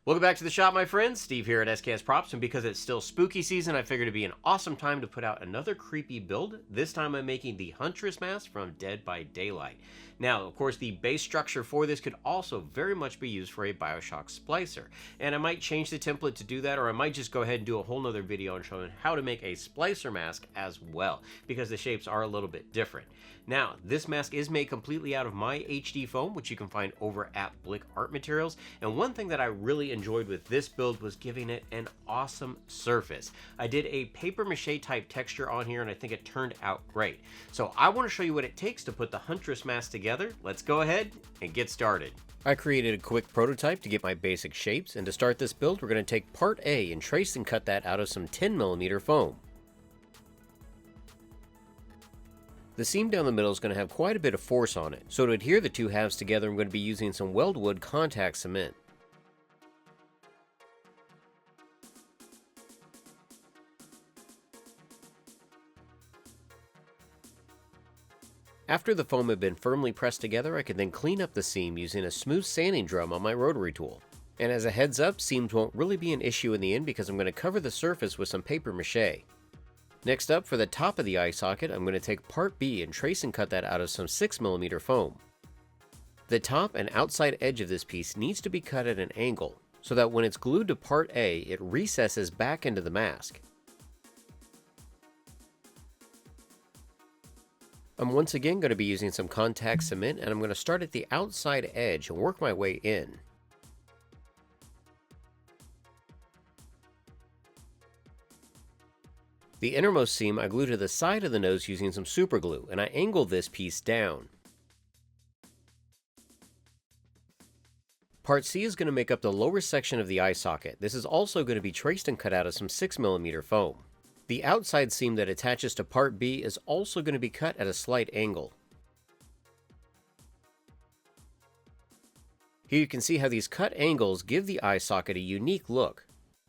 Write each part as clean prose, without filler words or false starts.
Welcome back to the shop, my friends. Steve here at sksprops, and because it's still spooky season, I figured it'd be an awesome time to put out another creepy build. This time I'm making the Huntress mask from Dead by Daylight. Now, of course, the base structure for this could also very much be used for a Bioshock Splicer, and I might change the template to do that, or I might just go ahead and do a whole nother video on showing how to make a Splicer mask as well, because the shapes are a little bit different. Now, this mask is made completely out of my HD foam, which you can find over at Blick Art Materials, and one thing that I really enjoyed with this build was giving it an awesome surface. I did a paper mache type texture on here, and I think it turned out great. So I want to show you what it takes to put the Huntress mask together. Let's go ahead and get started. I created a quick prototype to get my basic shapes, and to start this build we're going to take part A and trace and cut that out of some 10mm foam. The seam down the middle is going to have quite a bit of force on it, so to adhere the two halves together I'm going to be using some weldwood contact cement. After the foam had been firmly pressed together, I could then clean up the seam using a smooth sanding drum on my rotary tool. And as a heads up, seams won't really be an issue in the end because I'm going to cover the surface with some paper mache. Next up, for the top of the eye socket, I'm going to take part B and trace and cut that out of some 6mm foam. The top and outside edge of this piece needs to be cut at an angle, so that when it's glued to part A, it recesses back into the mask. I'm once again going to be using some contact cement, and I'm going to start at the outside edge and work my way in. The innermost seam I glue to the side of the nose using some super glue, and I angle this piece down. Part C is going to make up the lower section of the eye socket. This is also going to be traced and cut out of some 6mm foam. The outside seam that attaches to part B is also going to be cut at a slight angle. Here you can see how these cut angles give the eye socket a unique look.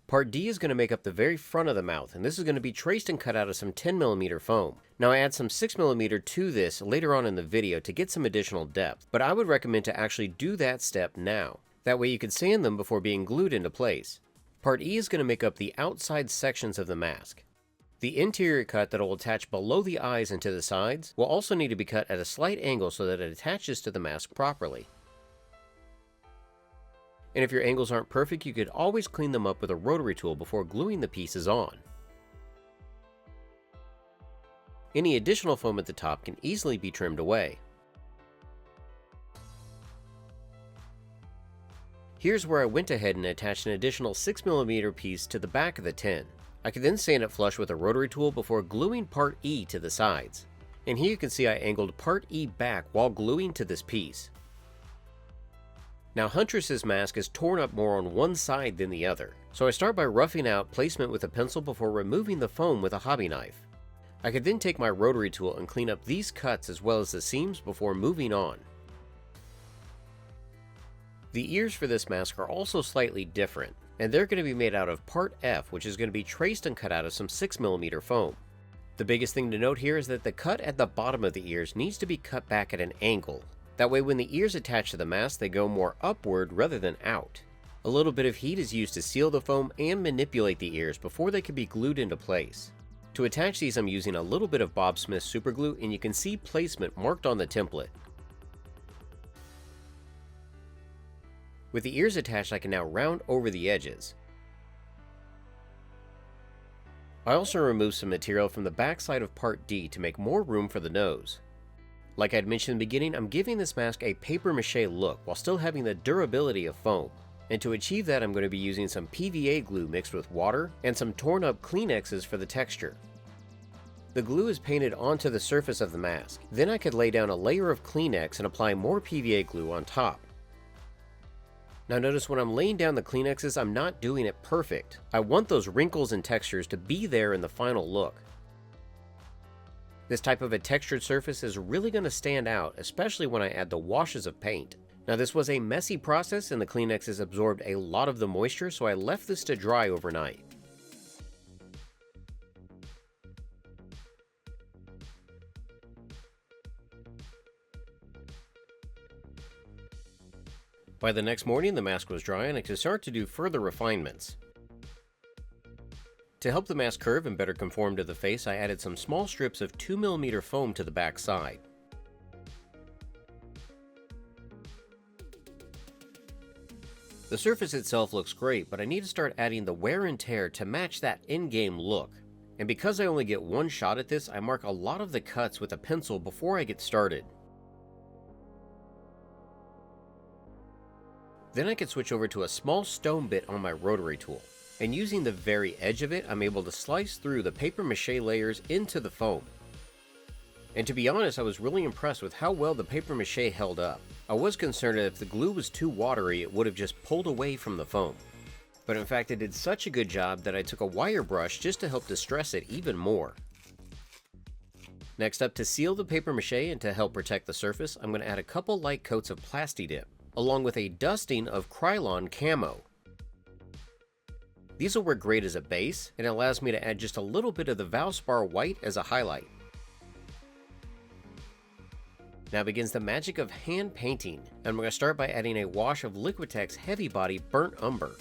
Part D is going to make up the very front of the mouth, and this is going to be traced and cut out of some 10mm foam. Now I add some 6mm to this later on in the video to get some additional depth, but I would recommend to actually do that step now. That way you can sand them before being glued into place. Part E is going to make up the outside sections of the mask. The interior cut that will attach below the eyes and to the sides will also need to be cut at a slight angle so that it attaches to the mask properly. And if your angles aren't perfect, you could always clean them up with a rotary tool before gluing the pieces on. Any additional foam at the top can easily be trimmed away. Here's where I went ahead and attached an additional 6mm piece to the back of the tin. I could then sand it flush with a rotary tool before gluing part E to the sides. And here you can see I angled part E back while gluing to this piece. Now Huntress's mask is torn up more on one side than the other, so I start by roughing out placement with a pencil before removing the foam with a hobby knife. I could then take my rotary tool and clean up these cuts as well as the seams before moving on. The ears for this mask are also slightly different, and they're going to be made out of part F, which is going to be traced and cut out of some 6mm foam. The biggest thing to note here is that the cut at the bottom of the ears needs to be cut back at an angle. That way when the ears attach to the mask, they go more upward rather than out. A little bit of heat is used to seal the foam and manipulate the ears before they can be glued into place. To attach these, I'm using a little bit of Bob Smith superglue, and you can see placement marked on the template. With the ears attached, I can now round over the edges. I also removed some material from the back side of part D to make more room for the nose. Like I'd mentioned in the beginning, I'm giving this mask a paper mache look while still having the durability of foam. And to achieve that, I'm going to be using some PVA glue mixed with water and some torn up Kleenexes for the texture. The glue is painted onto the surface of the mask. Then I could lay down a layer of Kleenex and apply more PVA glue on top. Now notice when I'm laying down the Kleenexes, I'm not doing it perfect. I want those wrinkles and textures to be there in the final look. This type of a textured surface is really going to stand out, especially when I add the washes of paint. Now this was a messy process and the Kleenexes absorbed a lot of the moisture, so I left this to dry overnight. By the next morning, the mask was dry and I could start to do further refinements. To help the mask curve and better conform to the face, I added some small strips of 2mm foam to the back side. The surface itself looks great, but I need to start adding the wear and tear to match that in-game look. And because I only get one shot at this, I mark a lot of the cuts with a pencil before I get started. Then I can switch over to a small stone bit on my rotary tool, and using the very edge of it, I'm able to slice through the paper mache layers into the foam. And to be honest, I was really impressed with how well the paper mache held up. I was concerned that if the glue was too watery, it would have just pulled away from the foam. But in fact, it did such a good job that I took a wire brush just to help distress it even more. Next up, to seal the paper mache and to help protect the surface, I'm going to add a couple light coats of Plasti Dip, along with a dusting of Krylon Camo. These will work great as a base, and it allows me to add just a little bit of the Valspar White as a highlight. Now begins the magic of hand painting, and I'm going to start by adding a wash of Liquitex Heavy Body Burnt Umber.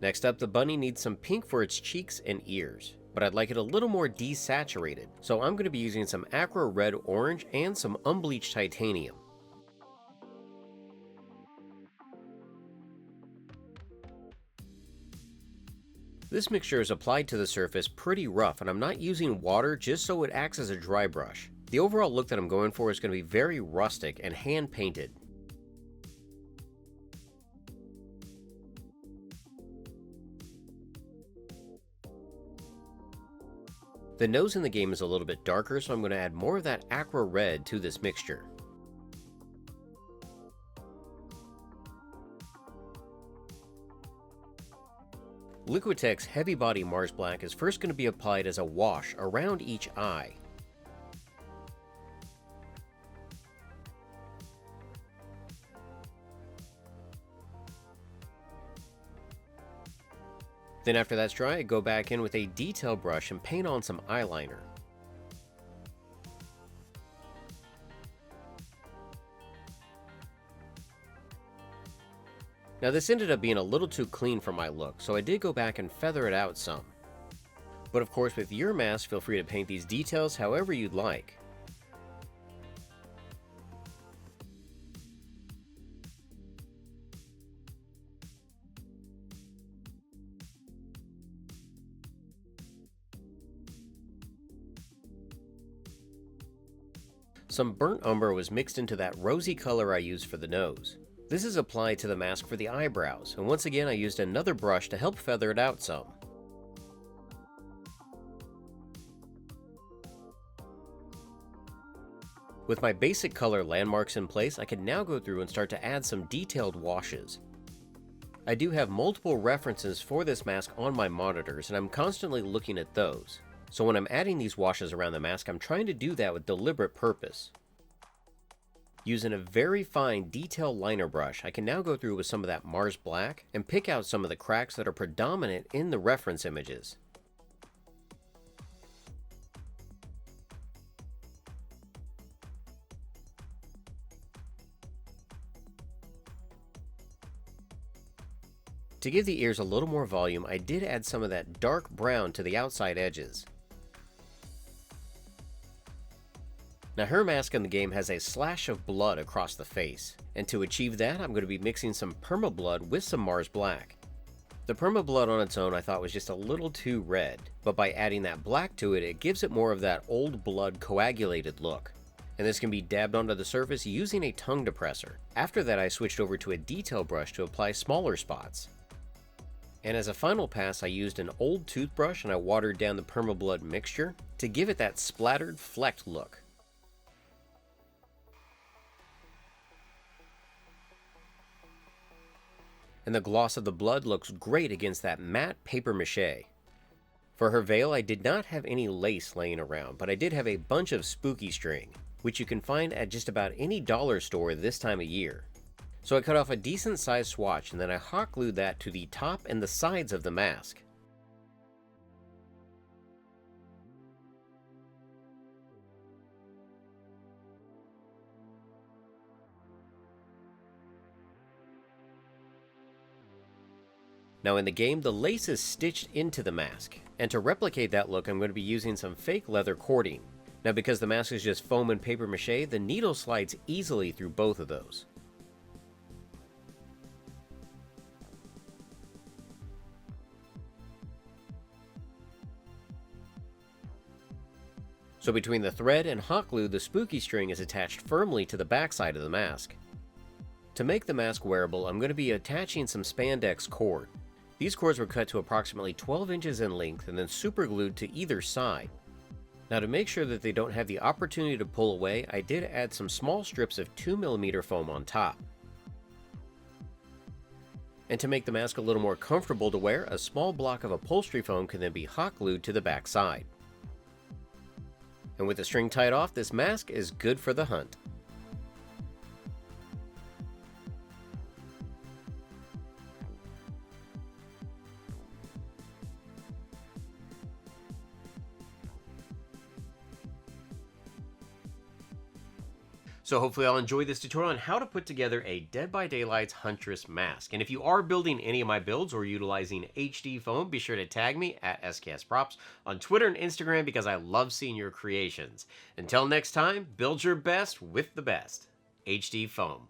Next up, the bunny needs some pink for its cheeks and ears, but I'd like it a little more desaturated, so I'm going to be using some Aqua Red Orange and some unbleached titanium. This mixture is applied to the surface pretty rough, and I'm not using water just so it acts as a dry brush. The overall look that I'm going for is going to be very rustic and hand painted. The nose in the game is a little bit darker, so I'm going to add more of that Aqua Red to this mixture. Liquitex Heavy Body Mars Black is first going to be applied as a wash around each eye. Then after that's dry, I go back in with a detail brush and paint on some eyeliner. Now this ended up being a little too clean for my look, so I did go back and feather it out some. But of course, with your mask, feel free to paint these details however you'd like. Some burnt umber was mixed into that rosy color I used for the nose. This is applied to the mask for the eyebrows, and once again I used another brush to help feather it out some. With my basic color landmarks in place, I can now go through and start to add some detailed washes. I do have multiple references for this mask on my monitors, and I'm constantly looking at those. So when I'm adding these washes around the mask, I'm trying to do that with deliberate purpose. Using a very fine detail liner brush, I can now go through with some of that Mars Black and pick out some of the cracks that are predominant in the reference images. To give the ears a little more volume, I did add some of that dark brown to the outside edges. Now her mask in the game has a slash of blood across the face, and to achieve that I'm going to be mixing some Perma Blood with some Mars Black. The Perma Blood on its own I thought was just a little too red, but by adding that black to it, it gives it more of that old blood coagulated look. And this can be dabbed onto the surface using a tongue depressor. After that I switched over to a detail brush to apply smaller spots. And as a final pass I used an old toothbrush and I watered down the Perma Blood mixture to give it that splattered flecked look. And the gloss of the blood looks great against that matte paper mache. For her veil, I did not have any lace laying around, but I did have a bunch of spooky string, which you can find at just about any dollar store this time of year. So I cut off a decent sized swatch and then I hot glued that to the top and the sides of the mask. Now in the game, the lace is stitched into the mask, and to replicate that look I'm going to be using some fake leather cording. Now because the mask is just foam and paper mache, the needle slides easily through both of those. So between the thread and hot glue, the spooky string is attached firmly to the backside of the mask. To make the mask wearable, I'm going to be attaching some spandex cord. These cords were cut to approximately 12 inches in length and then super glued to either side. Now to make sure that they don't have the opportunity to pull away, I did add some small strips of 2mm foam on top. And to make the mask a little more comfortable to wear, a small block of upholstery foam can then be hot glued to the back side. And with the string tied off, this mask is good for the hunt. So hopefully I'll enjoy this tutorial on how to put together a Dead by Daylight's Huntress mask. And if you are building any of my builds or utilizing HD foam, be sure to tag me at sksprops on Twitter and Instagram because I love seeing your creations. Until next time, build your best with the best. HD foam.